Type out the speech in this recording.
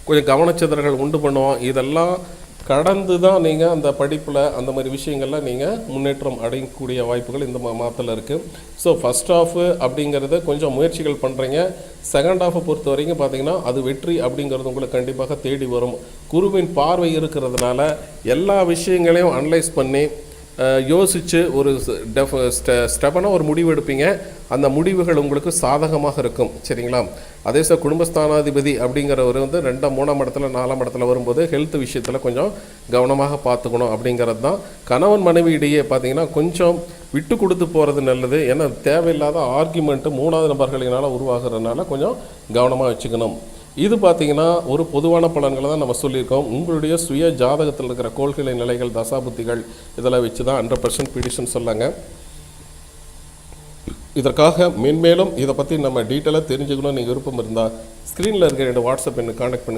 கொஞ்சம் கவனச்சிதறல்கள் உண்டு பண்ணுவோம். இதெல்லாம் கடந்து தான் நீங்கள் அந்த படிப்பில் அந்த மாதிரி விஷயங்கள்லாம் நீங்கள் முன்னேற்றம் அடையக்கூடிய வாய்ப்புகள் இந்த மாதத்தில் இருக்குது. ஸோ ஃபஸ்ட் ஆஃப் அப்படிங்கிறத கொஞ்சம் முயற்சிகள் பண்ணுறீங்க. செகண்ட் ஆஃபை பொறுத்த வரைக்கும் பார்த்தீங்கன்னா அது வெற்றி அப்படிங்கிறது உங்களுக்கு கண்டிப்பாக தேடி வரும். குருவின் பார்வை இருக்கிறதுனால எல்லா விஷயங்களையும் அனலைஸ் பண்ணி யோசித்து ஒரு ஸ்டெப்பான ஒரு முடிவு எடுப்பீங்க. அந்த முடிவுகள் உங்களுக்கு சாதகமாக இருக்கும். சரிங்களா? அதே சார் குடும்பஸ்தானாதிபதி அப்படிங்கிறவர் 2, 3 இடத்துல 4 இடத்துல வரும்போது ஹெல்த் விஷயத்தில் கொஞ்சம் கவனமாக பார்த்துக்கணும் அப்படிங்கிறது தான். கணவன் மனைவி இடையே பார்த்தீங்கன்னா கொஞ்சம் விட்டு கொடுத்து போகிறது நல்லது. ஏன்னா தேவையில்லாத ஆர்கியூமெண்ட்டு 3வது நபர்களினால் உருவாகிறதுனால கொஞ்சம் கவனமாக வச்சுக்கணும். இது பார்த்திங்கன்னா ஒரு பொதுவான பலன்களை தான் நம்ம சொல்லியிருக்கோம். உங்களுடைய சுய ஜாதகத்தில் இருக்கிற கோள்களை நிலைகள் தசாபுத்திகள் இதெல்லாம் வச்சு தான் 100% ப்ரிடிக்ஷன் சொல்லாங்க. இதற்காக மென்மேலும் இதை பற்றி நம்ம டீட்டெயிலாக தெரிஞ்சுக்கணும் நீங்கள் விருப்பம் இருந்தால் ஸ்க்ரீனில் இருக்கிற என்னோடய வாட்ஸ்அப் எனக்கு கான்டாக்ட் பண்ணுங்கள்.